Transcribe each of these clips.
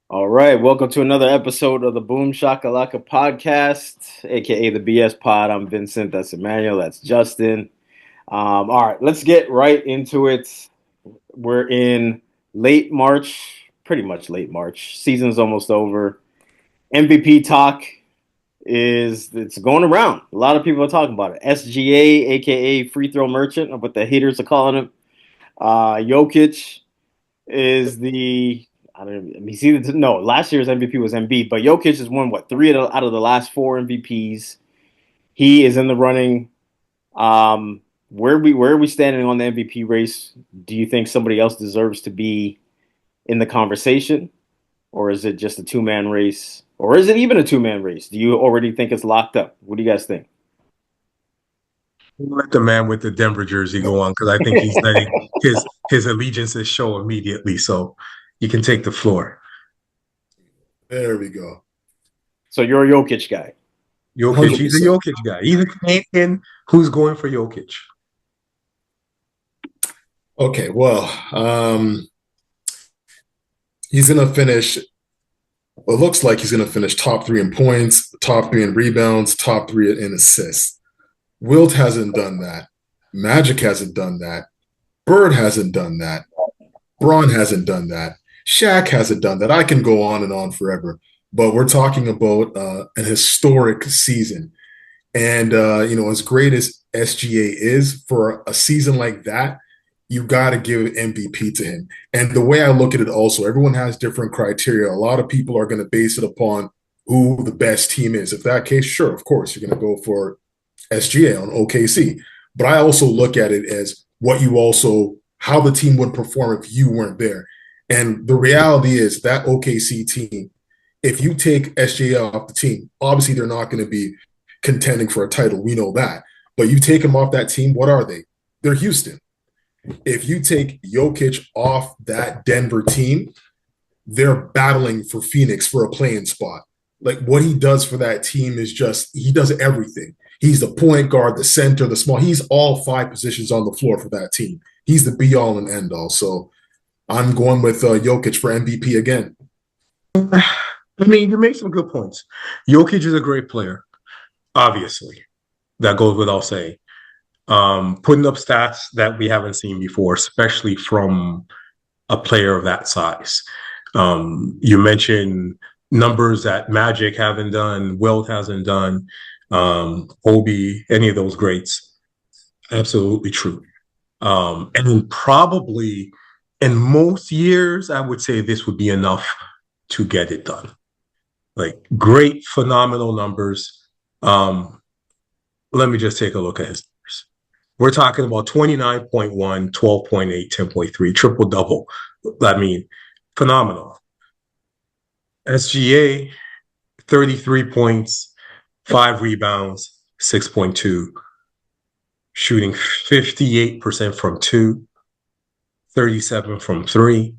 All right, welcome to another episode of the Boom Shakalaka podcast, aka the BS Pod. I'm Vincent. That's Emmanuel. That's Justin. All right, let's get right into it. We're in late March, pretty much late March. Season's almost over. MVP talk it's going around. A lot of people are talking about it. SGA, aka Free Throw Merchant, what the haters are calling him. Jokic is the I don't know. He's either no. Last year's MVP was Embiid, but Jokic has won three out of the last four MVPs. He is in the running. Where are we standing on the MVP race? Do you think somebody else deserves to be in the conversation, or is it just a two-man race, or is it even a two-man race? Do you already think it's locked up? What do you guys think? Let the man with the Denver jersey go on because I think he's letting his allegiances show immediately. So you can take the floor. There we go. So you're a Jokic guy. Jokic, 100%. He's a Jokic guy. He's a Canadian who's going for Jokic. Okay, well, he's going to finish, well, it looks like he's going to finish top 3 in points, top 3 in rebounds, top 3 in assists. Wilt hasn't done that. Magic hasn't done that. Bird hasn't done that. Braun hasn't done that. Shaq hasn't done that. I can go on and on forever. But we're talking about an historic season. And, as great as SGA is for a season like that, you got to give MVP to him. And the way I look at it also, everyone has different criteria. A lot of people are going to base it upon who the best team is. If that case, sure, of course, you're going to go for SGA on OKC. But I also look at it as how the team would perform if you weren't there. And the reality is that OKC team, if you take SGA off the team, obviously they're not going to be contending for a title. We know that. But you take them off that team, what are they? They're Houston. If you take Jokic off that Denver team, they're battling for Phoenix for a playing spot. Like what he does for that team is he does everything. He's the point guard, the center, the small. He's all 5 positions on the floor for that team. He's the be-all and end-all. So I'm going with Jokic for MVP again. I mean, you make some good points. Jokic is a great player, obviously. That goes without saying. Putting up stats that we haven't seen before, especially from a player of that size. You mentioned numbers that Magic haven't done, Wilt hasn't done, Obi, any of those greats. Absolutely true. And probably in most years, I would say this would be enough to get it done. Like great, phenomenal numbers. Let me just take a look at his numbers. We're talking about 29.1, 12.8, 10.3, triple-double. I mean, phenomenal. SGA, 33 points, 5 rebounds, 6.2, shooting 58% from 2, 37 from 3,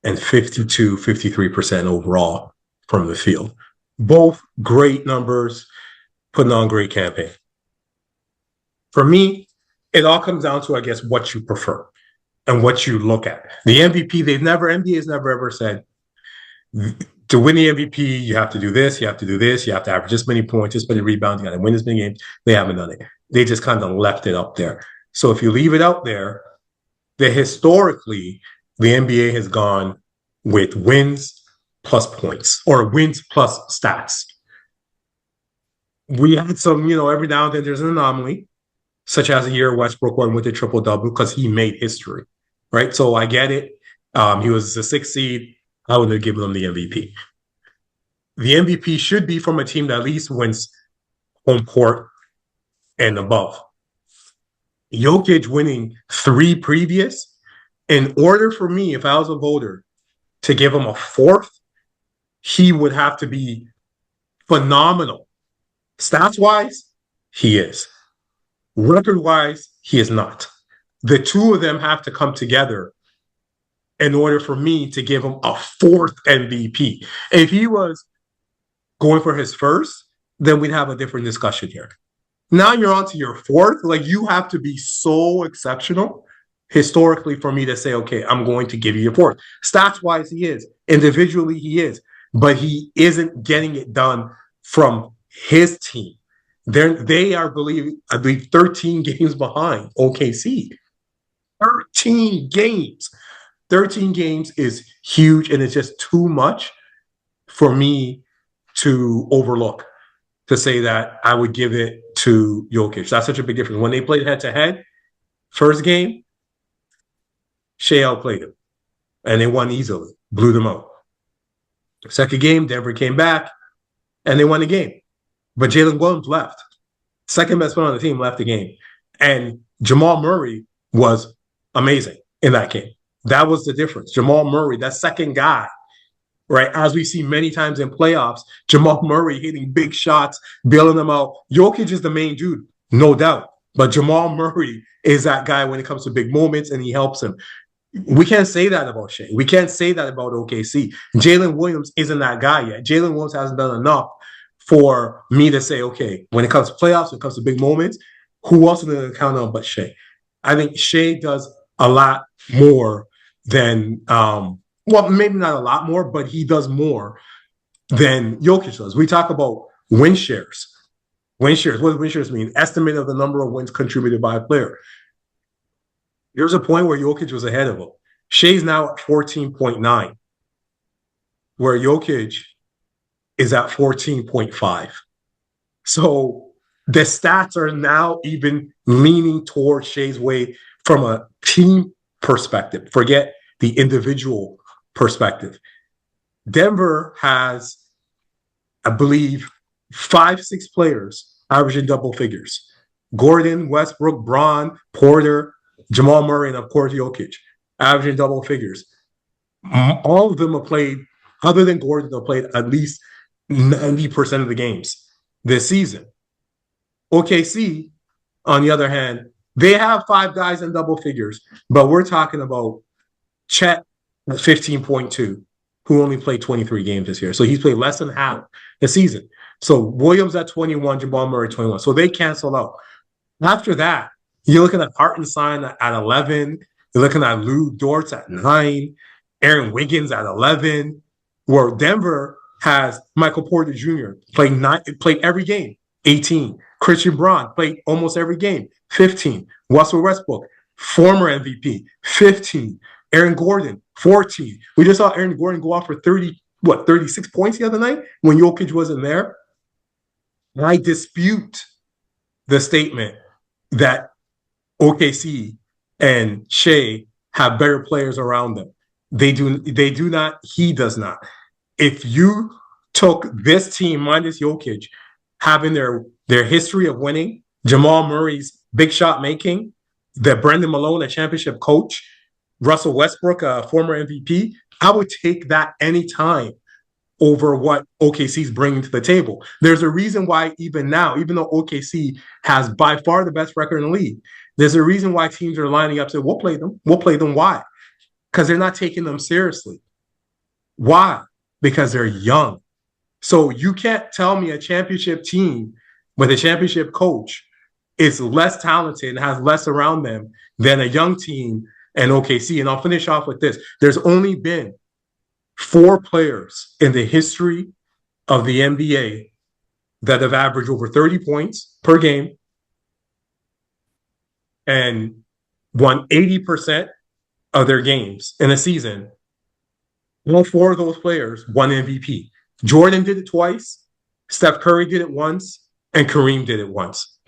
and 53% overall from the field. Both great numbers, putting on great campaign. For me, it all comes down to, I guess, what you prefer and what you look at. The MVP, NBA has never ever said, to win the MVP, you have to do this, you have to do this, you have to average this many points, this many rebounds, you got to win this many games. They haven't done it. They just kind of left it up there. So if you leave it out there, historically, the NBA has gone with wins plus points or wins plus stats. We had some, every now and then there's an anomaly, such as a year Westbrook won with a triple-double because he made history, right? So I get it. He was the 6th seed. I would have given him the MVP. The MVP should be from a team that at least wins home court and above. Jokic winning 3 previous, in order for me, if I was a voter, to give him a 4th, he would have to be phenomenal. Stats-wise, he is. Record-wise, he is not. The two of them have to come together in order for me to give him a 4th MVP. If he was going for his 1st, then we'd have a different discussion here. Now you're on to your 4th. Like, you have to be so exceptional historically for me to say, okay, I'm going to give you your fourth. Stats-wise, he is. Individually, he is. But he isn't getting it done from his team. They are, I believe, 13 games behind OKC. 13 games. 13 games is huge, and it's just too much for me to overlook, to say that I would give it to Jokic. That's such a big difference. When they played head-to-head, first game, Shai outplayed him, and they won easily, blew them out. Second game, Denver came back, and they won the game. But Jalen Williams left. Second best player on the team left the game. And Jamal Murray was amazing in that game. That was the difference. Jamal Murray, that second guy, right? As we see many times in playoffs, Jamal Murray hitting big shots, bailing them out. Jokic is the main dude, no doubt. But Jamal Murray is that guy when it comes to big moments, and he helps him. We can't say that about Shai. We can't say that about OKC. Jalen Williams isn't that guy yet. Jalen Williams hasn't done enough for me to say, okay, when it comes to playoffs, when it comes to big moments, who else is going to count on but Shai? I think Shai does a lot more than, well, maybe not a lot more, but he does more than Jokic does. We talk about win shares. Win shares. What does win shares mean? Estimate of the number of wins contributed by a player. There was a point where Jokic was ahead of him. Shai's now at 14.9, where Jokic is at 14.5. So the stats are now even leaning towards Shai's way from a team perspective. Forget the individual perspective. Denver has, I believe, 5-6 players averaging double figures. Gordon, Westbrook, Braun, Porter, Jamal Murray, and of course Jokic, averaging double figures. All of them have played, other than Gordon, have played at least 90% of the games this season. OKC, on the other hand, they have 5 guys in double figures, but we're talking about Chet at 15.2, who only played 23 games this year. So he's played less than half the season. So Williams at 21, Jamal Murray 21. So they cancel out. After that, you're looking at Hartenstein at 11. You're looking at Lou Dortz at 9. Aaron Wiggins at 11. Where Denver has Michael Porter Jr. played every game, 18. Christian Braun played almost every game, 15. Russell Westbrook, former MVP, 15. Aaron Gordon, 14. We just saw Aaron Gordon go off for 36 points the other night when Jokic wasn't there. And I dispute the statement that OKC and Shai have better players around them. They do not. He does not. If you took this team minus Jokic, having their history of winning, Jamal Murray's big shot making, the Brendan Malone, a championship coach, Russell Westbrook, a former MVP, I would take that anytime over what OKC's bringing to the table. There's a reason why even now, even though OKC has by far the best record in the league, there's a reason why teams are lining up saying, we'll play them. We'll play them. Why? Because they're not taking them seriously. Why? Because they're young. So you can't tell me a championship team with a championship coach is less talented and has less around them than a young team and OKC. And I'll finish off with this. There's only been 4 players in the history of the NBA that have averaged over 30 points per game and won 80% of their games in a season. All 4 of those players won MVP. Jordan did it twice, Steph Curry did it once, and Kareem did it once.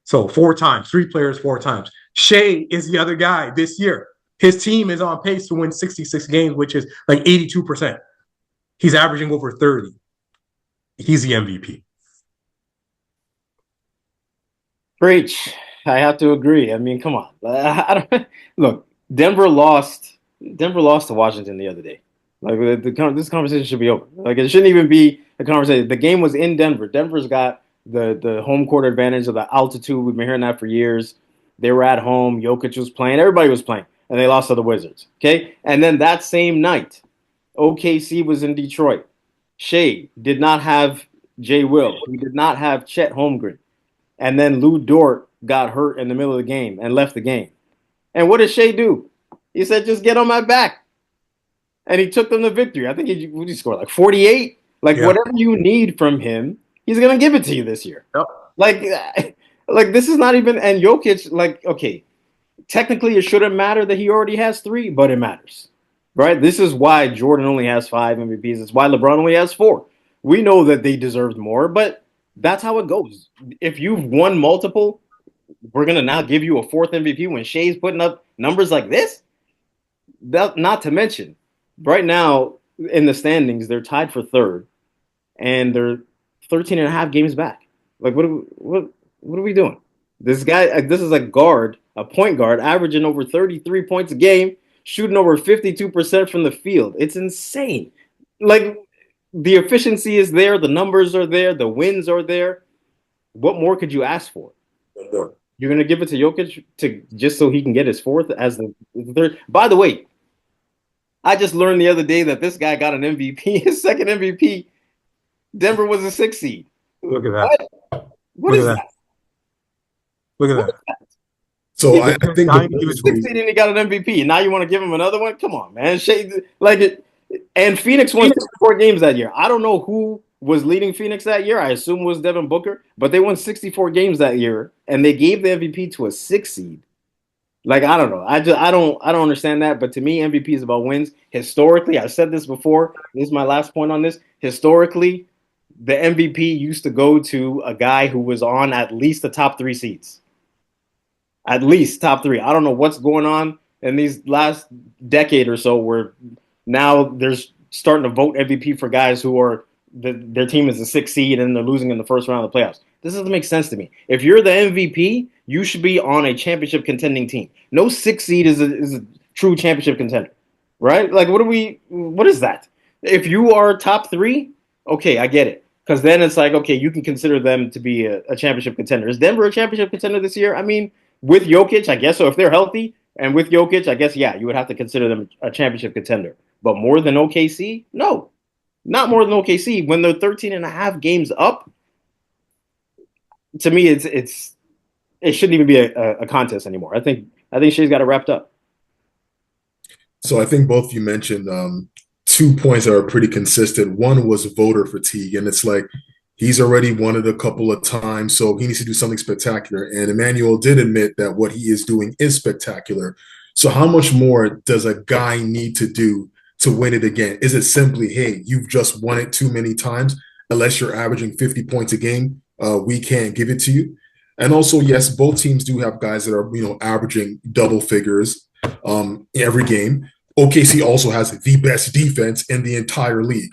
So 4 times, 3 players 4 times. Shai is the other guy this year. His team is on pace to win 66 games, which is like 82%. He's averaging over 30. He's the MVP. Preach. I have to agree. I mean, come on. Look, Denver lost to Washington the other day. Like this conversation should be over. Like it shouldn't even be a conversation. The game was in Denver. Denver's got the home court advantage of the altitude. We've been hearing that for years. They were at home. Jokic was playing. Everybody was playing. And they lost to the Wizards. Okay? And then that same night, OKC was in Detroit. Shai did not have Jay Will. He did not have Chet Holmgren. And then Lou Dort got hurt in the middle of the game and left the game. And what did Shai do? He said, just get on my back. And he took them to victory. I think he scored like 48. Like, Yeah. whatever you need from him, he's going to give it to you this year. Yep. Like, like this is not even, and Jokic, like, okay, technically it shouldn't matter that he already has 3, but it matters, right? This is why Jordan only has 5 MVPs. It's why LeBron only has 4. We know that they deserved more, but that's how it goes. If you've won multiple, we're gonna now give you a 4th MVP when Shai's putting up numbers like this. Not to mention, right now in the standings, they're tied for 3rd, and they're 13 and a half games back. Like, what are we doing? This guy, this is a guard, a point guard, averaging over 33 points a game, shooting over 52% from the field. It's insane. Like, the efficiency is there, the numbers are there, the wins are there. What more could you ask for? You're gonna give it to Jokic to just so he can get his 4th as the 3rd. By the way, I just learned the other day that this guy got an MVP, his 2nd MVP. Denver was a 6 seed. Look at that. What is that? Look at that. So I think he was 6 seed and he got an MVP, and now you want to give him another one? Come on, man. And Phoenix won 64 games that year. I don't know who was leading Phoenix that year. I assume it was Devin Booker, but they won 64 games that year, and they gave the MVP to a 6 seed. Like, I don't know. I don't understand that. But to me, MVP is about wins. Historically, I've said this before. This is my last point on this. Historically, the MVP used to go to a guy who was on at least the top 3 seeds. At least top 3. I don't know what's going on in these last decade or so where now there's starting to vote MVP for guys who are their team is a 6 seed and they're losing in the first round of the playoffs. This doesn't make sense to me. If you're the MVP, you should be on a championship contending team. No 6 seed is a true championship contender, right? Like, what is that? If you are top 3, okay, I get it. Because then it's like, okay, you can consider them to be a championship contender. Is Denver a championship contender this year? I mean, with Jokic, I guess so. If they're healthy and with Jokic, I guess, yeah, you would have to consider them a championship contender. But more than OKC? No, not more than OKC. When they're 13 and a half games up, to me, it shouldn't even be a contest anymore. I think Shai's got it wrapped up. So I think both you mentioned 2 points that are pretty consistent. One was voter fatigue, and it's like he's already won it a couple of times, so he needs to do something spectacular. And Emmanuel did admit that what he is doing is spectacular. So how much more does a guy need to do to win it again? Is it simply, hey, you've just won it too many times? Unless you're averaging 50 points a game, we can't give it to you. And also, yes, both teams do have guys that are, averaging double figures every game. OKC also has the best defense in the entire league.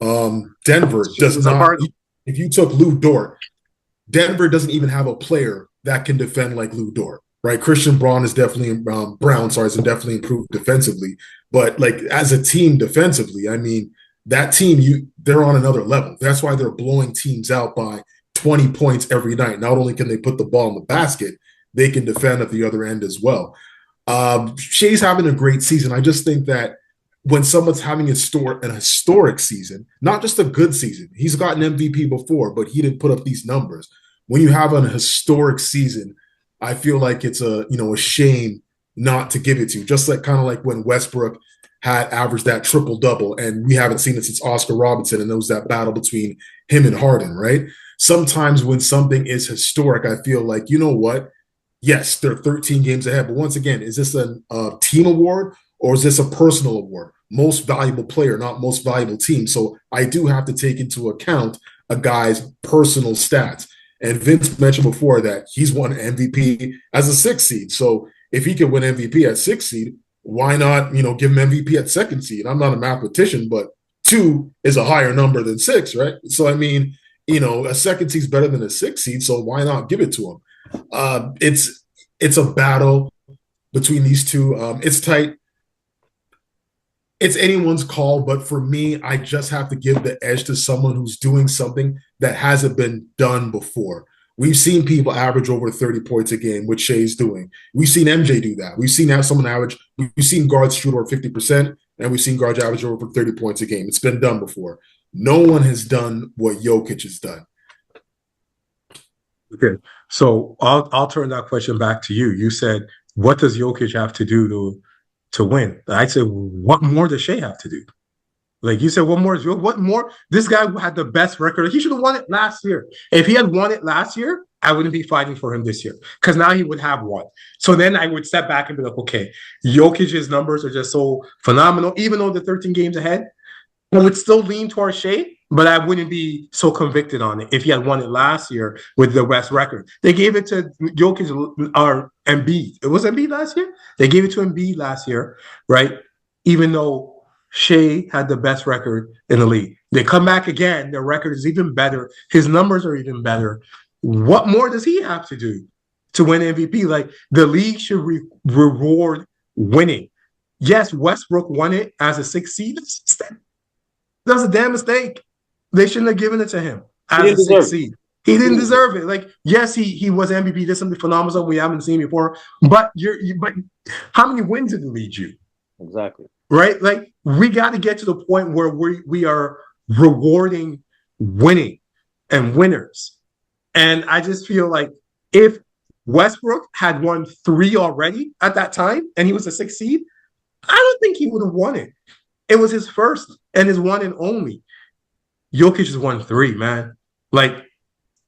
Denver does not. If you took Lou Dort, Denver doesn't even have a player that can defend like Lou Dort, right? Christian Braun is definitely has definitely improved defensively, but like as a team defensively, I mean that team they're on another level. That's why they're blowing teams out by 20 points every night. Not only can they put the ball in the basket, they can defend at the other end as well. Shai's having a great season. I just think that when someone's having an historic season, not just a good season, he's gotten MVP before, but he didn't put up these numbers. When you have an historic season, I feel like it's a shame not to give it to you. Just like kind of like when Westbrook had averaged that triple double, and we haven't seen it since Oscar Robertson, and there was that battle between him and Harden, right? Sometimes when something is historic, I feel like, you know what? Yes, they're 13 games ahead, but once again, is this a team award or is this a personal award? Most valuable player, not most valuable team. So I do have to take into account a guy's personal stats. And Vince mentioned before that he's won MVP as a 6 seed. So if he can win MVP at 6 seed, why not, give him MVP at 2nd seed? I'm not a mathematician, but 2 is a higher number than 6, right? So, I mean, a 2nd seed is better than a 6 seed, so why not give it to him? It's a battle between these two. It's tight. It's anyone's call, but for me, I just have to give the edge to someone who's doing something that hasn't been done before. We've seen people average over 30 points a game, which Shai's doing. We've seen MJ do that. We've seen someone average. We've seen guards shoot over 50%, and we've seen guards average over 30 points a game. It's been done before. No one has done what Jokic has done. Okay, so I'll turn that question back to you. You said what does Jokic have to do to win? I'd say, what more does Shai have to do? Like you said, what more? What more? This guy had the best record. He should have won it last year. If he had won it last year, I wouldn't be fighting for him this year because now he would have won. So then I would step back and be like, okay, Jokic's numbers are just so phenomenal. Even though they're 13 games ahead, I would still lean towards Shai, but I wouldn't be so convicted on it if he had won it last year with the best record. They gave it to Jokic or Embiid. It was Embiid last year? They gave it to Embiid last year, right? Even though Shai had the best record in the league. They come back again, their record is even better. His numbers are even better. What more does he have to do to win MVP? Like, the league should reward winning. Yes, Westbrook won it as a 6th seed. That was a damn mistake. They shouldn't have given it to him as a 6th seed. He didn't deserve it. Like, yes, he was MVP. There's something phenomenal we haven't seen before. But but how many wins did it lead you? Exactly. Right? Like, we got to get to the point where we are rewarding winning and winners. And I just feel like if Westbrook had won 3 already at that time and he was a 6th seed, I don't think he would have won it. It was his first and his one and only. Jokic has won 3, man. Like,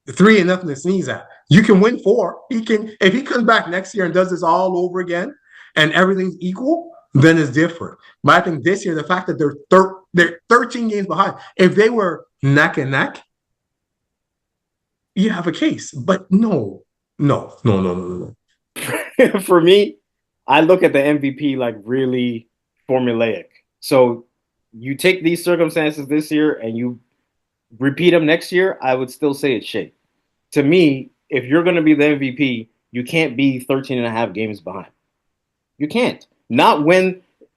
3 and nothing to sneeze at. You can win 4. He can, if he comes back next year and does this all over again and everything's equal, then it's different. But I think this year, the fact that they're 13 games behind, if they were neck and neck, you have a case. But no. For me, I look at the MVP like really formulaic. So you take these circumstances this year and you repeat them next year, I would still say it's Shai. To me, if you're going to be the MVP, you can't be 13 and a half games behind. You can't. Not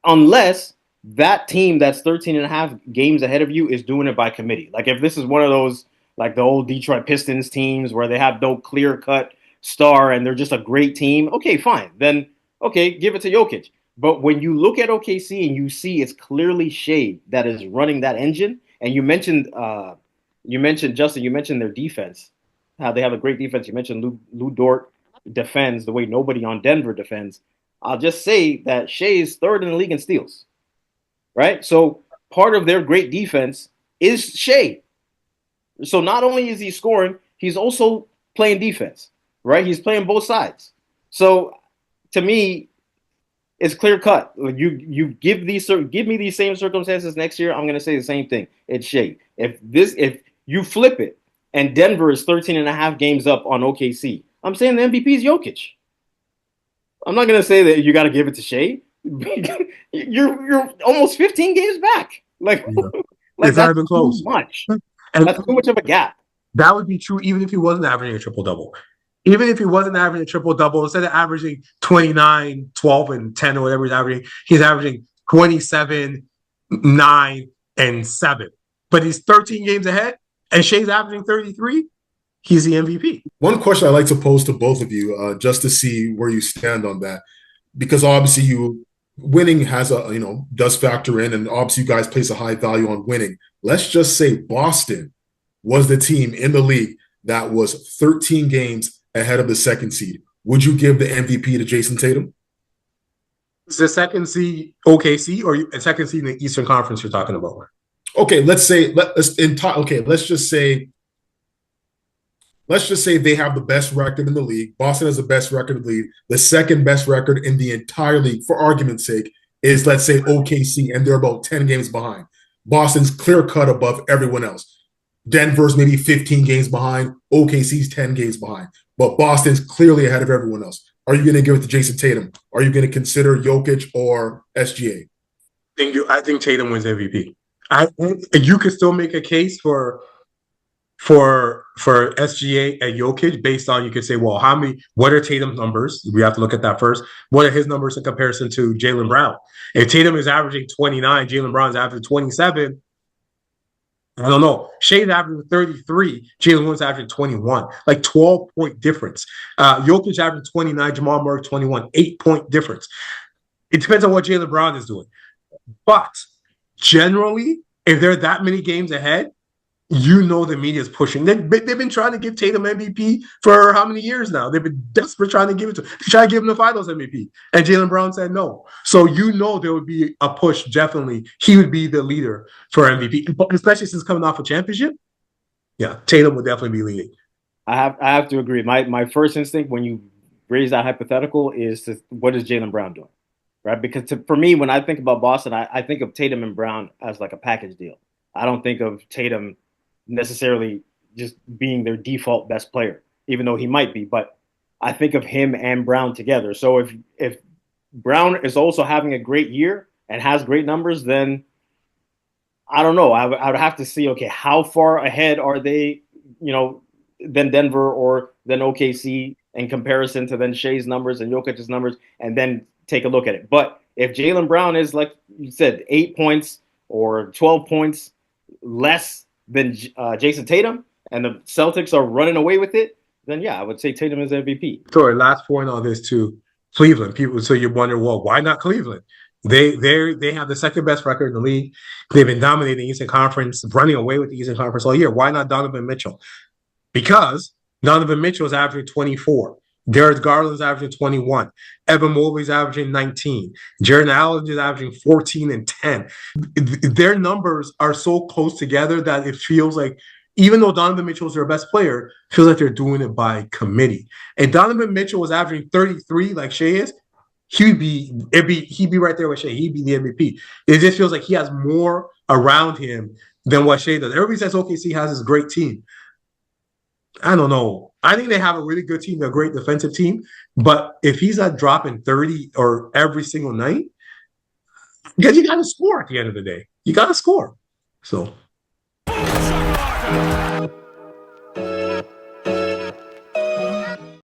unless that team that's 13 and a half games ahead of you is doing it by committee. Like, if this is one of those, like the old Detroit Pistons teams where they have no clear-cut star and they're just a great team, okay, fine. Then, okay, give it to Jokic. But when you look at OKC and you see it's clearly Shai that is running that engine, and you mentioned Justin, you mentioned their defense, how they have a great defense. You mentioned Lou Dort defends the way nobody on Denver defends. I'll just say that Shai is 3rd in the league in steals, right? So part of their great defense is Shai. So not only is he scoring, he's also playing defense, right? He's playing both sides. So to me, it's clear cut. You give me these same circumstances next year, I'm going to say the same thing. It's Shai. If you flip it and Denver is 13 and a half games up on OKC, I'm saying the MVP is Jokic. I'm not going to say that you got to give it to Shai. You're almost 15 games back. Like, Yeah. like It's not that's even close. too much. And That's too much of a gap. that would be true even if he wasn't averaging a triple-double. Even if he wasn't averaging a triple-double, instead of averaging 29, 12, and 10 or whatever he's averaging 27, 9, and 7. But he's 13 games ahead, and Shai's averaging 33. He's the MVP. One question I like to pose to both of you, just to see where you stand on that, because obviously winning has does factor in, and obviously you guys place a high value on winning. Let's just say Boston was the team in the league that was 13 games ahead of the 2nd seed. Would you give the MVP to Jason Tatum? Is the 2nd seed OKC or a 2nd seed in the Eastern Conference you're talking about? Okay, let's just say they have the best record in the league. Boston has the best record in the league. The 2nd best record in the entire league, for argument's sake, is, let's say, OKC, and they're about 10 games behind. Boston's clear cut above everyone else. Denver's maybe 15 games behind. OKC's 10 games behind. But Boston's clearly ahead of everyone else. Are you going to give it to Jason Tatum? Are you going to consider Jokic or SGA? I think Tatum wins MVP. You could still make a case for SGA and Jokic based on, you could say, well, what are Tatum's numbers? We have to look at that first. What are his numbers in comparison to Jaylen Brown? If Tatum is averaging 29, Jaylen Brown is averaging 27, I don't know. Shai's averaging 33, Jaylen Brown's averaging 21, like 12-point difference. Jokic averaging 29, Jamal Murray 21, 8-point difference. It depends on what Jaylen Brown is doing. But generally, if they're that many games ahead, you know the media is pushing. They've been trying to give Tatum MVP for how many years now? They've been desperate trying to give it to him. They tried to give him the Finals MVP, and Jaylen Brown said no. So you know there would be a push. Definitely, he would be the leader for MVP, especially since coming off a championship. Yeah, Tatum would definitely be leading. I have to agree. My first instinct when you raise that hypothetical is what is Jaylen Brown doing, right? Because for me, when I think about Boston, I think of Tatum and Brown as like a package deal. I don't think of Tatum necessarily just being their default best player, even though he might be. But I think of him and Brown together. So if Brown is also having a great year and has great numbers, then I don't know. I would have to see, okay, how far ahead are they, than Denver or than OKC in comparison to then Shai's numbers and Jokic's numbers, and then take a look at it. But if Jaylen Brown is, like you said, 8 points or 12 points less than Jason Tatum, and the Celtics are running away with it, then yeah, I would say Tatum is MVP. Sorry, last point on this too. Cleveland. People, so you wonder, well, why not Cleveland? They have the second best record in the league. They've been dominating the Eastern Conference, running away with the Eastern Conference all year. Why not Donovan Mitchell? Because Donovan Mitchell is averaging 24. Darius Garland's averaging 21. Evan Mobley's averaging 19. Jaron Allen is averaging 14 and 10. Their numbers are so close together that it feels like, even though Donovan Mitchell is their best player, it feels like they're doing it by committee. And Donovan Mitchell was averaging 33 like Shai is, he'd be right there with Shai. He'd be the MVP. It just feels like he has more around him than what Shai does. Everybody says OKC has this great team. I don't know. I think they have a really good team. They're a great defensive team. But if he's not dropping 30 or every single night, because you got to score at the end of the day. You got to score. So.